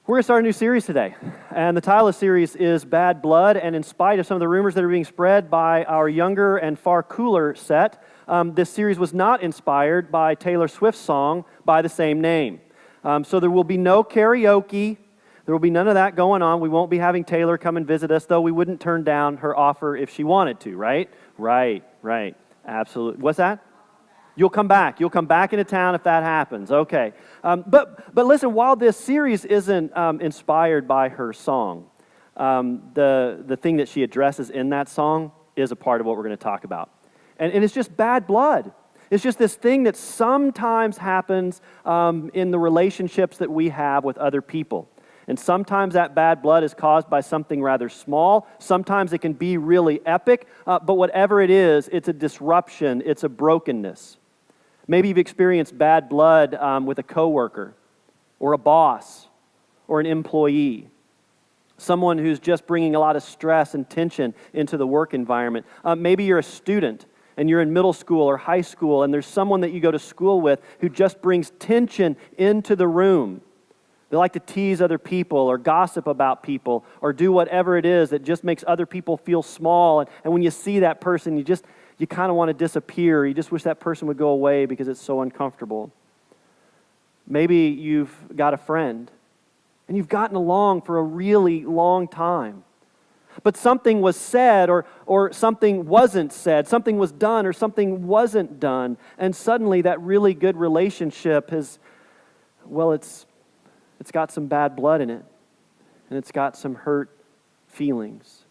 We're going to start a new series today, and the title of the series is Bad Blood, and in spite of some of the rumors that are being spread by our younger and far cooler set, this series was not inspired by Taylor Swift's song by the same name. So there will be no karaoke, there will be none of that going on. We won't be having Taylor come and visit us, though we wouldn't turn down her offer if she wanted to, right? Right, absolutely. What's that? You'll come back. You'll come back into town if that happens. Okay. But listen, while this series isn't inspired by her song, the thing that she addresses in that song is a part of what we're going to talk about. And it's just bad blood. It's just this thing that sometimes happens in the relationships that we have with other people. And sometimes that bad blood is caused by something rather small. Sometimes it can be really epic. But whatever it is, it's a disruption. It's a brokenness. Maybe you've experienced bad blood with a coworker or a boss or an employee, someone who's just bringing a lot of stress and tension into the work environment. Maybe you're a student and you're in middle school or high school and there's someone that you go to school with who just brings tension into the room. They like to tease other people or gossip about people or do whatever it is that just makes other people feel small. And when you see that person, you kind of want to disappear. You just wish that person would go away because it's so uncomfortable. Maybe you've got a friend and you've gotten along for a really long time. But something was said or something wasn't said. Something was done or something wasn't done. And suddenly that really good relationship has, it's got some bad blood in it. And it's got some hurt feelings.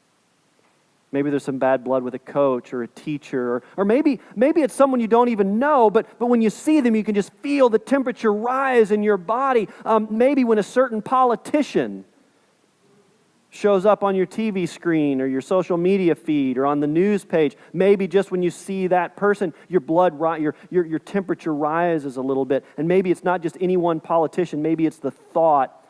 Maybe there's some bad blood with a coach or a teacher, or maybe it's someone you don't even know, but when you see them, you can just feel the temperature rise in your body. Maybe when a certain politician shows up on your TV screen or your social media feed or on the news page, maybe just when you see that person, your temperature rises a little bit. And maybe it's not just any one politician, maybe it's the thought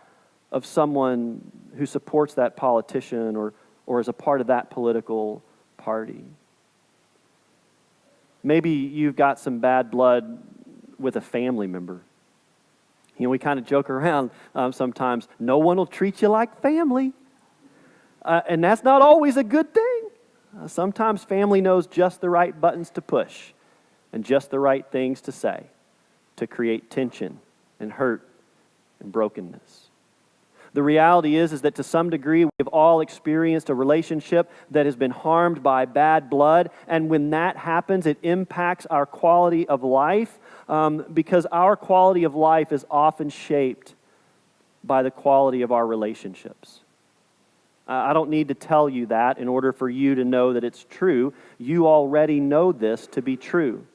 of someone who supports that politician or is a part of that political party. Maybe you've got some bad blood with a family member. You know, we kind of joke around sometimes, no one will treat you like family. And that's not always a good thing. Sometimes family knows just the right buttons to push and just the right things to say to create tension and hurt and brokenness. The reality is that to some degree we've all experienced a relationship that has been harmed by bad blood, and when that happens it impacts our quality of life because our quality of life is often shaped by the quality of our relationships. I don't need to tell you that in order for you to know that it's true. You already know this to be true.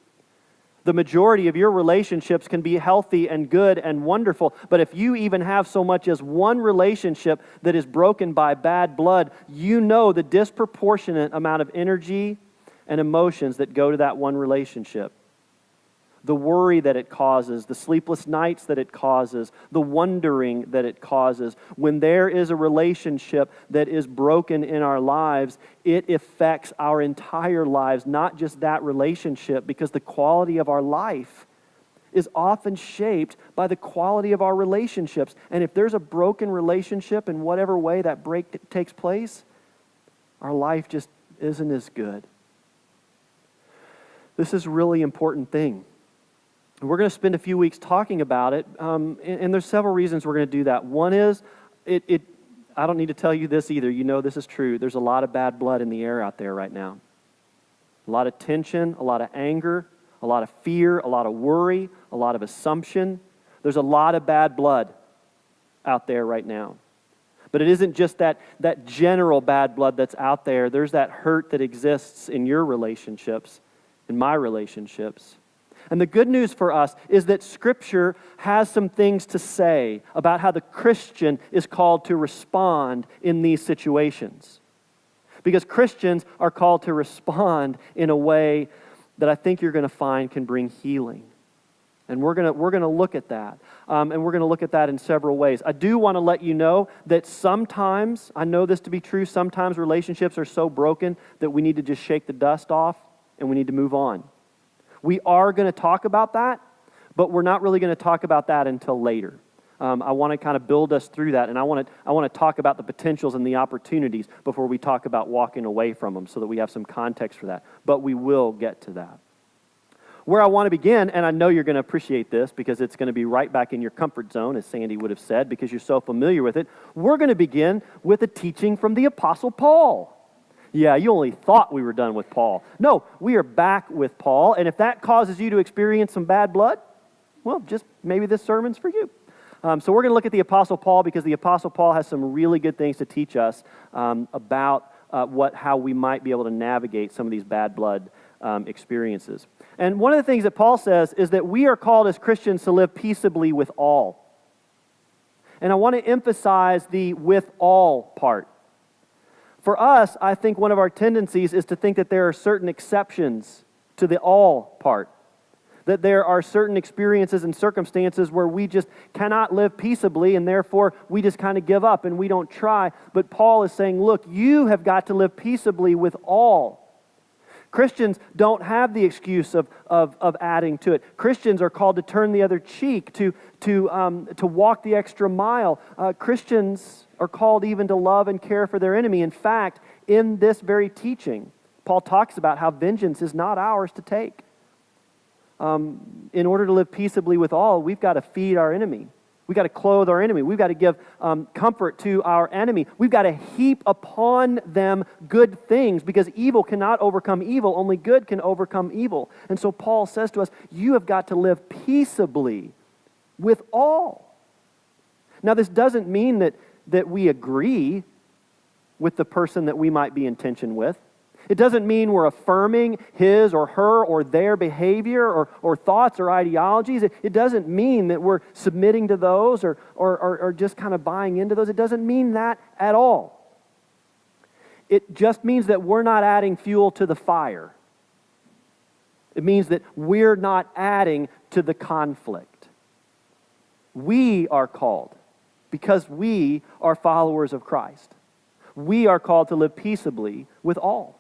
The majority of your relationships can be healthy and good and wonderful, but if you even have so much as one relationship that is broken by bad blood, you know the disproportionate amount of energy and emotions that go to that one relationship. The worry that it causes, the sleepless nights that it causes, the wondering that it causes. When there is a relationship that is broken in our lives, it affects our entire lives, not just that relationship, because the quality of our life is often shaped by the quality of our relationships. And if there's a broken relationship in whatever way that break takes place, our life just isn't as good. This is a really important thing. We're going to spend a few weeks talking about it, and there's several reasons we're going to do that. One is, I don't need to tell you this either. You know this is true. There's a lot of bad blood in the air out there right now. A lot of tension, a lot of anger, a lot of fear, a lot of worry, a lot of assumption. There's a lot of bad blood out there right now. But it isn't just that general bad blood that's out there. There's that hurt that exists in your relationships, in my relationships. And the good news for us is that Scripture has some things to say about how the Christian is called to respond in these situations. Because Christians are called to respond in a way that I think you're going to find can bring healing. And we're going to look at that. And we're going to look at that in several ways. I do want to let you know that sometimes, I know this to be true, sometimes relationships are so broken that we need to just shake the dust off and we need to move on. We are going to talk about that, but we're not really going to talk about that until later. I want to kind of build us through that, and I want to talk about the potentials and the opportunities before we talk about walking away from them so that we have some context for that. But we will get to that. Where I want to begin, and I know you're going to appreciate this because it's going to be right back in your comfort zone, as Sandy would have said, because you're so familiar with it. We're going to begin with a teaching from the Apostle Paul. Yeah, you only thought we were done with Paul. No, we are back with Paul, and if that causes you to experience some bad blood, well, just maybe this sermon's for you. So we're going to look at the Apostle Paul because the Apostle Paul has some really good things to teach us about how we might be able to navigate some of these bad blood experiences. And one of the things that Paul says is that we are called as Christians to live peaceably with all. And I want to emphasize the with all part. For us, I think one of our tendencies is to think that there are certain exceptions to the all part. That there are certain experiences and circumstances where we just cannot live peaceably and therefore we just kind of give up and we don't try. But Paul is saying, look, you have got to live peaceably with all. Christians don't have the excuse of adding to it. Christians are called to turn the other cheek, to walk the extra mile. Christians are called even to love and care for their enemy. In fact, in this very teaching, Paul talks about how vengeance is not ours to take. In order to live peaceably with all, we've got to feed our enemy. We've got to clothe our enemy. We've got to give comfort to our enemy. We've got to heap upon them good things because evil cannot overcome evil. Only good can overcome evil. And so Paul says to us, you have got to live peaceably with all. Now, this doesn't mean that we agree with the person that we might be in tension with. It doesn't mean we're affirming his or her or their behavior or thoughts or ideologies. It doesn't mean that we're submitting to those or just kind of buying into those. It doesn't mean that at all. It just means that we're not adding fuel to the fire. It means that we're not adding to the conflict. We are called, because we are followers of Christ, we are called to live peaceably with all.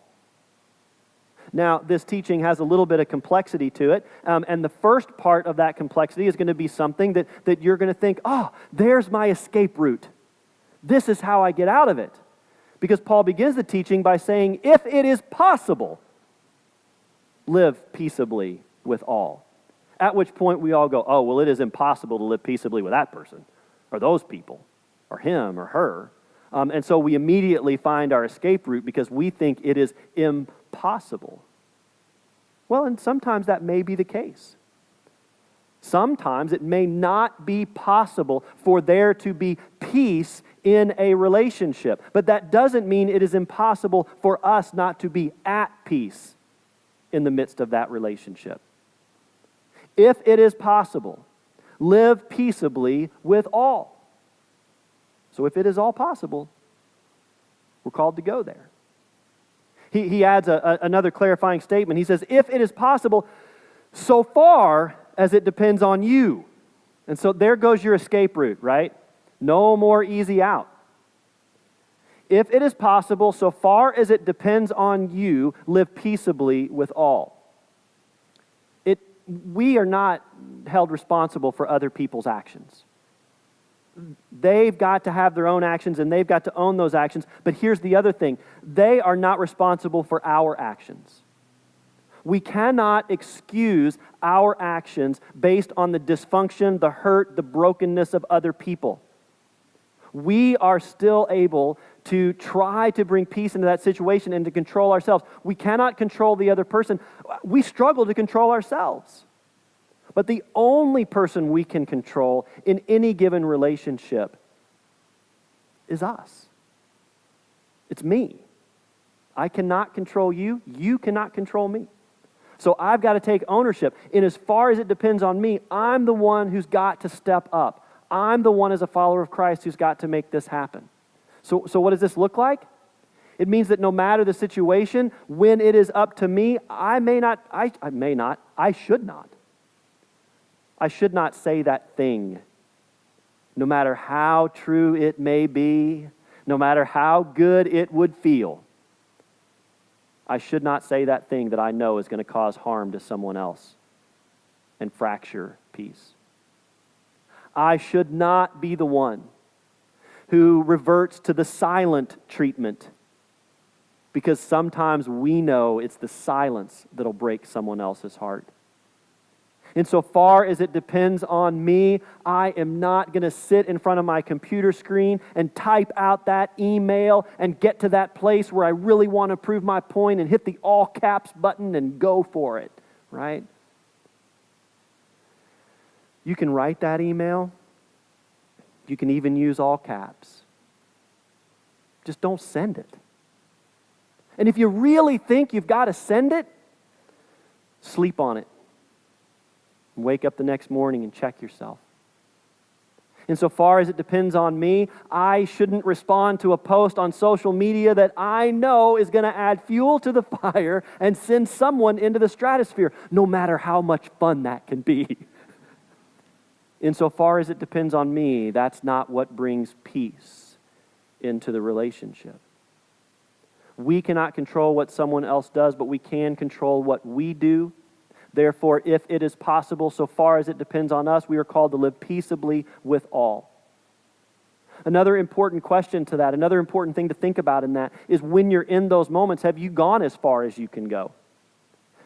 Now, this teaching has a little bit of complexity to it, and the first part of that complexity is going to be something that you're going to think, oh, there's my escape route. This is how I get out of it. Because Paul begins the teaching by saying, if it is possible, live peaceably with all. At which point we all go, oh, well, it is impossible to live peaceably with that person, or those people, or him, or her. And so we immediately find our escape route because we think it is impossible. Well, and sometimes that may be the case. Sometimes it may not be possible for there to be peace in a relationship. But that doesn't mean it is impossible for us not to be at peace in the midst of that relationship. If it is possible, live peaceably with all. So if it is all possible, we're called to go there. He adds another clarifying statement. He says, if it is possible, so far as it depends on you. And so there goes your escape route, right? No more easy out. If it is possible, so far as it depends on you, live peaceably with all. We are not held responsible for other people's actions. They've got to have their own actions and they've got to own those actions. But here's the other thing. They are not responsible for our actions. We cannot excuse our actions based on the dysfunction, the hurt, the brokenness of other people. We are still able to try to bring peace into that situation and to control ourselves. We cannot control the other person. We struggle to control ourselves. But the only person we can control in any given relationship is us. It's me. I cannot control you. You cannot control me. So I've got to take ownership. And as far as it depends on me, I'm the one who's got to step up. I'm the one as a follower of Christ who's got to make this happen. So what does this look like? It means that no matter the situation, when it is up to me, I should not say that thing, no matter how true it may be, no matter how good it would feel. I should not say that thing that I know is going to cause harm to someone else and fracture peace. I should not be the one who reverts to the silent treatment, because sometimes we know it's the silence that'll break someone else's heart. Insofar as it depends on me, I am not going to sit in front of my computer screen and type out that email and get to that place where I really want to prove my point and hit the all caps button and go for it, right? You can write that email. You can even use all caps. Just don't send it. And if you really think you've got to send it, sleep on it. Wake up the next morning and check yourself. Insofar as it depends on me, I shouldn't respond to a post on social media that I know is going to add fuel to the fire and send someone into the stratosphere, no matter how much fun that can be. Insofar as it depends on me, that's not what brings peace into the relationship. We cannot control what someone else does, but we can control what we do. Therefore, if it is possible, so far as it depends on us, we are called to live peaceably with all. Another important question to that, another important thing to think about in that, is when you're in those moments, have you gone as far as you can go?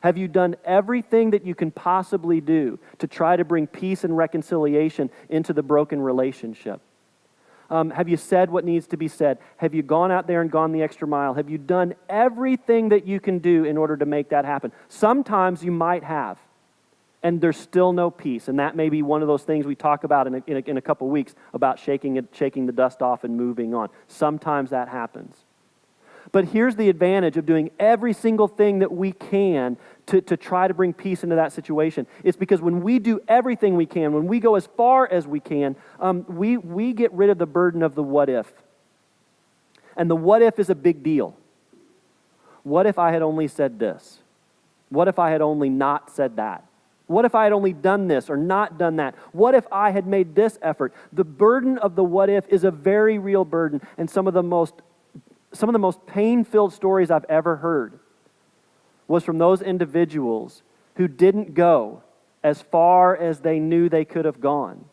Have you done everything that you can possibly do to try to bring peace and reconciliation into the broken relationship? Have you said what needs to be said? Have you gone out there and gone the extra mile? Have you done everything that you can do in order to make that happen? Sometimes you might have, and there's still no peace. And that may be one of those things we talk about in a couple weeks about shaking the dust off and moving on. Sometimes that happens. But here's the advantage of doing every single thing that we can to try to bring peace into that situation. It's because when we do everything we can, when we go as far as we can, we get rid of the burden of the what if. And the what if is a big deal. What if I had only said this? What if I had only not said that? What if I had only done this or not done that? What if I had made this effort? The burden of the what if is a very real burden, and some of the most pain-filled stories I've ever heard was from those individuals who didn't go as far as they knew they could have gone.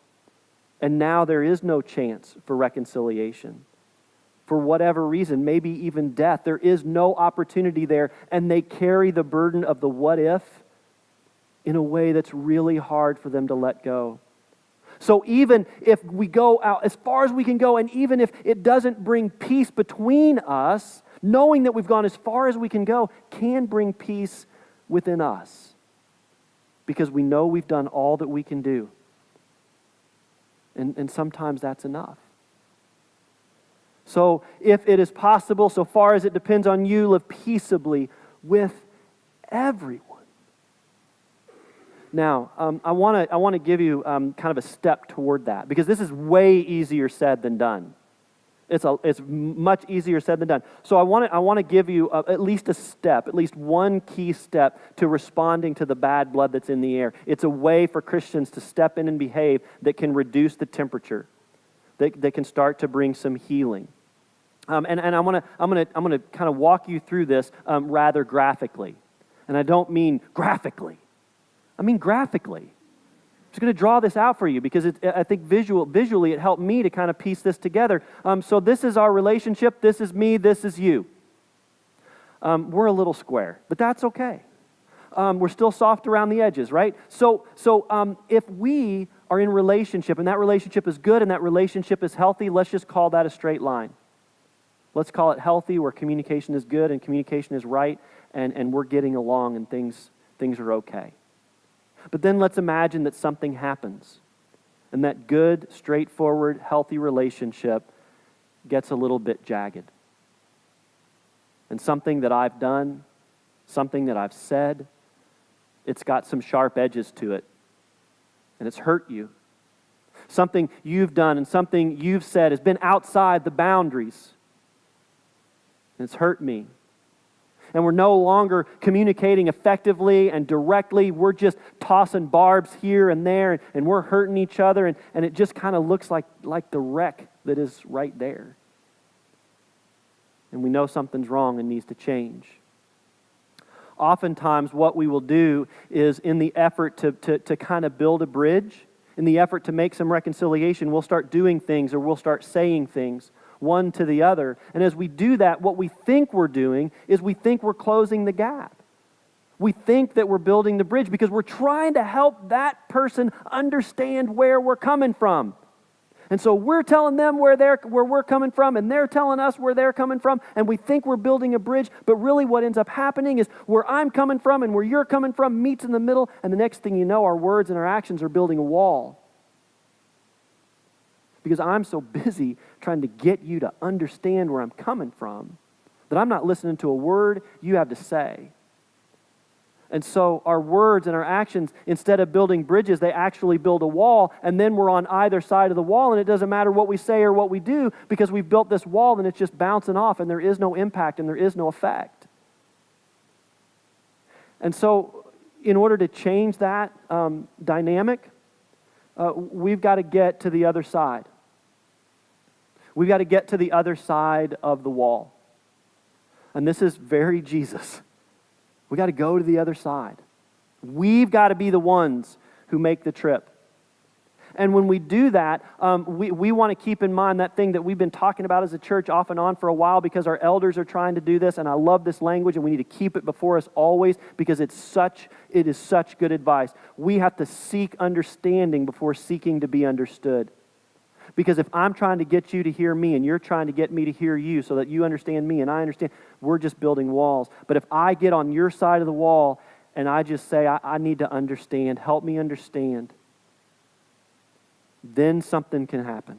And now there is no chance for reconciliation. For whatever reason, maybe even death, there is no opportunity there, and they carry the burden of the what if in a way that's really hard for them to let go. So even if we go out as far as we can go, and even if it doesn't bring peace between us, knowing that we've gone as far as we can go can bring peace within us, because we know we've done all that we can do. And sometimes that's enough. So if it is possible, so far as it depends on you, live peaceably with everyone. Now, I want to give you kind of a step toward that, because this is way easier said than done. It's much easier said than done. So I want to give you at least a step, at least one key step to responding to the bad blood that's in the air. It's a way for Christians to step in and behave that can reduce the temperature, that can start to bring some healing. And I'm gonna kind of walk you through this rather graphically, and I don't mean graphically. I mean graphically. I'm just going to draw this out for you because I think visually it helped me to kind of piece this together. So this is our relationship. This is me. This is you. We're a little square, but that's okay. We're still soft around the edges, right? So if we are in relationship and that relationship is good and that relationship is healthy, let's just call that a straight line. Let's call it healthy, where communication is good and communication is right, and we're getting along and things are okay. But then let's imagine that something happens, and that good, straightforward, healthy relationship gets a little bit jagged. And something that I've done, something that I've said, it's got some sharp edges to it, and it's hurt you. Something you've done and something you've said has been outside the boundaries, and it's hurt me. And we're no longer communicating effectively and directly. We're just tossing barbs here and there, and we're hurting each other, and it just kind of looks like the wreck that is right there. And we know something's wrong and needs to change. Oftentimes what we will do is, in the effort to kind of build a bridge, In the effort to make some reconciliation, we'll start doing things or we'll start saying things one to the other. And as we do that, what we think we're doing is we think we're closing the gap. We think that we're building the bridge because we're trying to help that person understand where we're coming from. And so we're telling them where we're coming from, and they're telling us where they're coming from, and we think we're building a bridge, but really what ends up happening is where I'm coming from and where you're coming from meets in the middle, and the next thing you know, our words and our actions are building a wall. Because I'm so busy trying to get you to understand where I'm coming from that I'm not listening to a word you have to say. And so our words and our actions, instead of building bridges, they actually build a wall, and then we're on either side of the wall, and it doesn't matter what we say or what we do because we've built this wall and it's just bouncing off, and there is no impact and there is no effect. And so in order to change that dynamic, we've got to get to the other side. We've got to get to the other side of the wall. And this is very Jesus. We got to go to the other side. We've got to be the ones who make the trip. And when we do that, we want to keep in mind that thing that we've been talking about as a church off and on for a while because our elders are trying to do this, and I love this language, and we need to keep it before us always because it is such good advice. We have to seek understanding before seeking to be understood. Because if I'm trying to get you to hear me and you're trying to get me to hear you so that you understand me and I understand, we're just building walls. But if I get on your side of the wall and I just say, I need to understand, help me understand, then something can happen.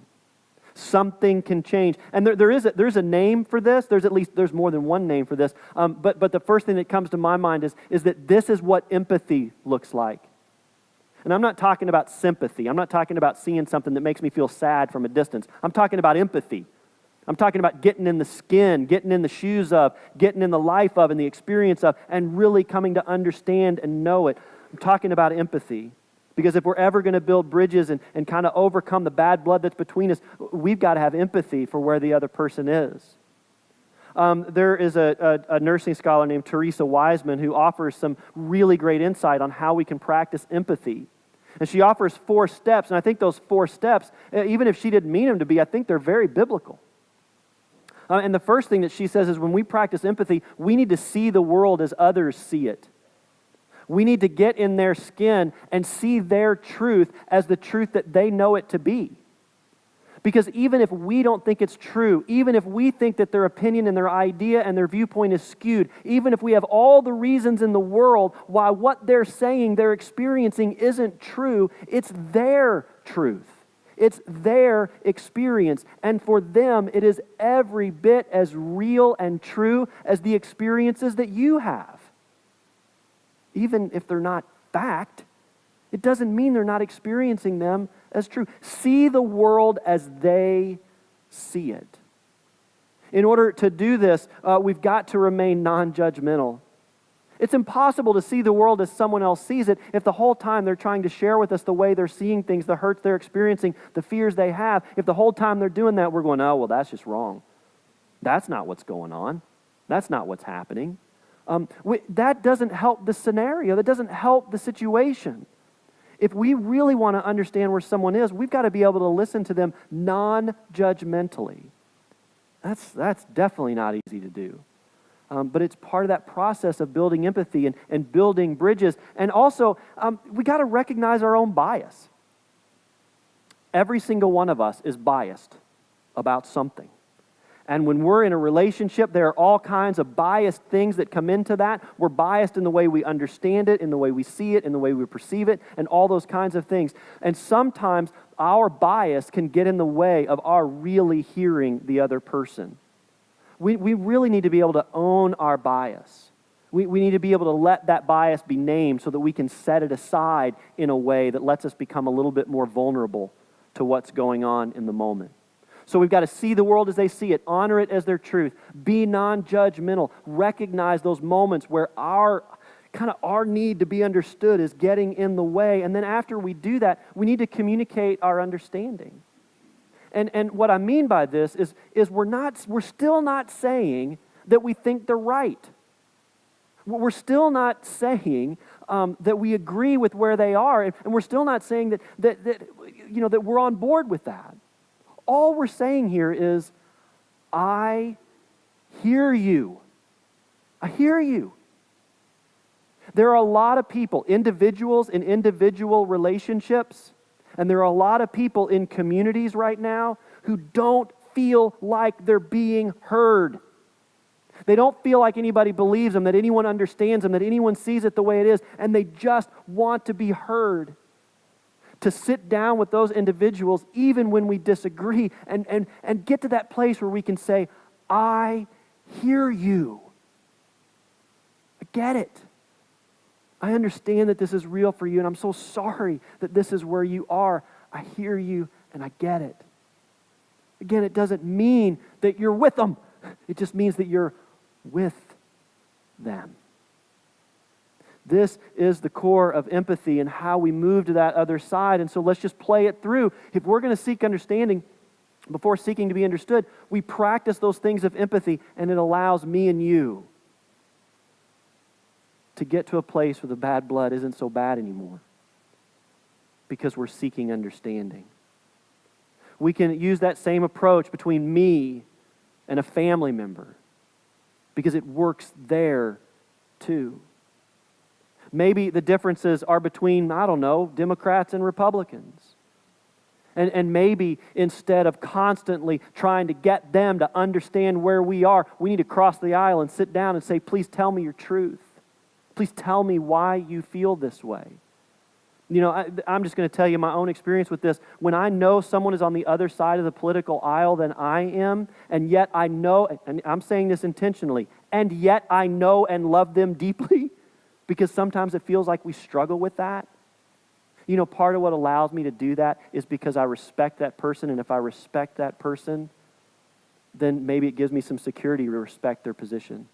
Something can change. And there's a name for this. There's more than one name for this. But the first thing that comes to my mind is that this is what empathy looks like. And I'm not talking about sympathy. I'm not talking about seeing something that makes me feel sad from a distance. I'm talking about empathy. I'm talking about getting in the skin, getting in the shoes of, getting in the life of, and the experience of, and really coming to understand and know it. I'm talking about empathy. Because if we're ever going to build bridges and kind of overcome the bad blood that's between us, we've got to have empathy for where the other person is. There is a nursing scholar named Teresa Wiseman who offers some really great insight on how we can practice empathy. And she offers 4 steps, and I think those 4 steps, even if she didn't mean them to be, I think they're very biblical. And the first thing that she says is when we practice empathy, we need to see the world as others see it. We need to get in their skin and see their truth as the truth that they know it to be. Because even if we don't think it's true, even if we think that their opinion and their idea and their viewpoint is skewed, even if we have all the reasons in the world why what they're saying, they're experiencing isn't true, it's their truth. It's their experience. And for them, it is every bit as real and true as the experiences that you have. Even if they're not fact, it doesn't mean they're not experiencing them as true. See the world as they see it. In order to do this, we've got to remain non-judgmental. It's impossible to see the world as someone else sees it if the whole time they're trying to share with us the way they're seeing things, the hurts they're experiencing, the fears they have. If the whole time they're doing that, we're going, oh, well, that's just wrong. That's not what's going on. That's not what's happening. That doesn't help the scenario. That doesn't help the situation. If we really want to understand where someone is, we've got to be able to listen to them non-judgmentally. That's definitely not easy to do. But it's part of that process of building empathy and building bridges. And also, we got to recognize our own bias. Every single one of us is biased about something. And when we're in a relationship, there are all kinds of biased things that come into that. We're biased in the way we understand it, in the way we see it, in the way we perceive it, and all those kinds of things. And sometimes our bias can get in the way of our really hearing the other person. We really need to be able to own our bias. We need to be able to let that bias be named so that we can set it aside in a way that lets us become a little bit more vulnerable to what's going on in the moment. So we've got to see the world as they see it, honor it as their truth, be non-judgmental, recognize those moments where our need to be understood is getting in the way. And then after we do that, we need to communicate our understanding. And what I mean by this is we're still not saying that we think they're right. We're still not saying that we agree with where they are, and we're still not saying that we're on board with that. All we're saying here is, I hear you. I hear you. There are a lot of people, individuals in individual relationships, and there are a lot of people in communities right now who don't feel like they're being heard. They don't feel like anybody believes them, that anyone understands them, that anyone sees it the way it is, and they just want to be heard. To sit down with those individuals, even when we disagree, and get to that place where we can say, I hear you. I get it. I understand that this is real for you, and I'm so sorry that this is where you are. I hear you, and I get it. Again, it doesn't mean that you're with them. It just means that you're with them. This is the core of empathy and how we move to that other side. And so let's just play it through. If we're going to seek understanding before seeking to be understood, we practice those things of empathy, and it allows me and you to get to a place where the bad blood isn't so bad anymore because we're seeking understanding. We can use that same approach between me and a family member because it works there too. Maybe the differences are between, Democrats and Republicans. And maybe instead of constantly trying to get them to understand where we are, we need to cross the aisle and sit down and say, please tell me your truth. Please tell me why you feel this way. I'm just going to tell you my own experience with this. When I know someone is on the other side of the political aisle than I am, and yet I know, and I'm saying this intentionally, and yet I know and love them deeply, because sometimes it feels like we struggle with that. Part of what allows me to do that is because I respect that person, and if I respect that person, then maybe it gives me some security to respect their position.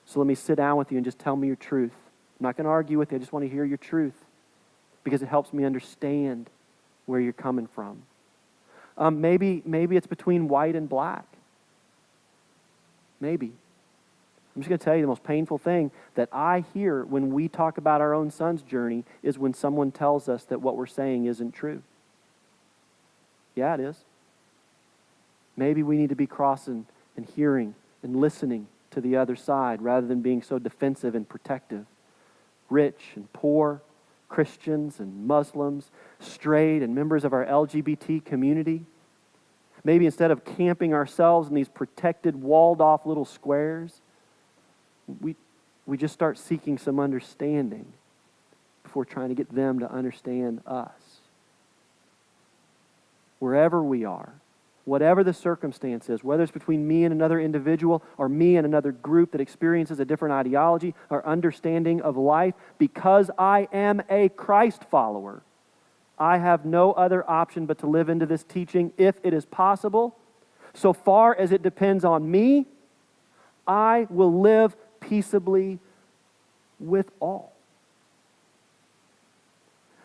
So let me sit down with you and just tell me your truth. I'm not going to argue with you. I just want to hear your truth because it helps me understand where you're coming from. Maybe it's between white and black. Maybe. I'm just going to tell you the most painful thing that I hear when we talk about our own son's journey is when someone tells us that what we're saying isn't true. Yeah, it is. Maybe we need to be crossing and hearing and listening to the other side rather than being so defensive and protective. Rich and poor, Christians and Muslims, straight and members of our LGBT community. Maybe instead of camping ourselves in these protected, walled-off little squares, we just start seeking some understanding before trying to get them to understand us. Wherever we are, whatever the circumstance is, whether it's between me and another individual or me and another group that experiences a different ideology or understanding of life, because I am a Christ follower, I have no other option but to live into this teaching if it is possible. So far as it depends on me, I will live peaceably with all.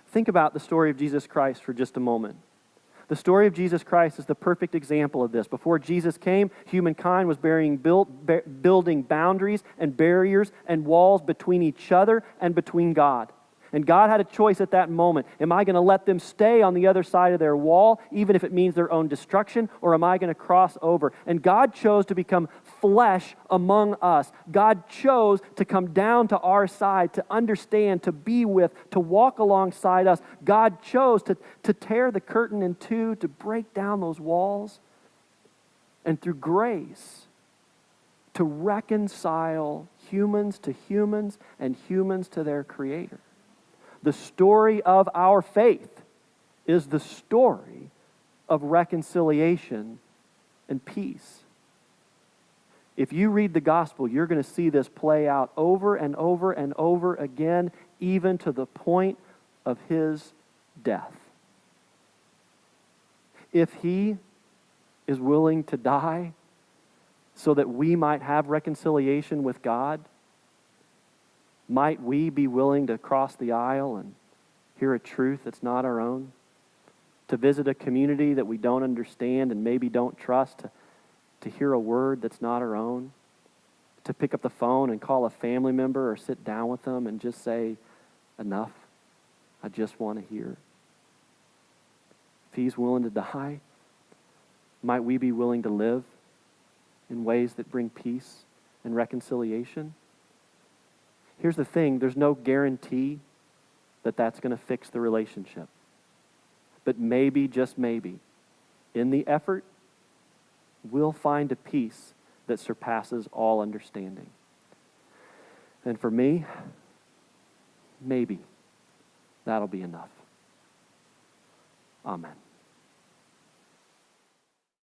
Think about the story of Jesus Christ for just a moment. The story of Jesus Christ is the perfect example of this. Before Jesus came, humankind was building boundaries and barriers and walls between each other and between God. And God had a choice at that moment. Am I going to let them stay on the other side of their wall, even if it means their own destruction, or am I going to cross over? And God chose to become flesh among us. God chose to come down to our side, to understand, to be with, to walk alongside us. God chose to tear the curtain in two, to break down those walls, and through grace, to reconcile humans to humans and humans to their Creator. The story of our faith is the story of reconciliation and peace. If you read the gospel, you're going to see this play out over and over and over again, even to the point of his death. If he is willing to die so that we might have reconciliation with God, might we be willing to cross the aisle and hear a truth that's not our own? To visit a community that we don't understand and maybe don't trust, to hear a word that's not our own? To pick up the phone and call a family member or sit down with them and just say, enough? I just want to hear. If he's willing to die, might we be willing to live in ways that bring peace and reconciliation? Here's the thing, there's no guarantee that that's going to fix the relationship. But maybe, just maybe, in the effort, we'll find a peace that surpasses all understanding. And for me, maybe that'll be enough. Amen.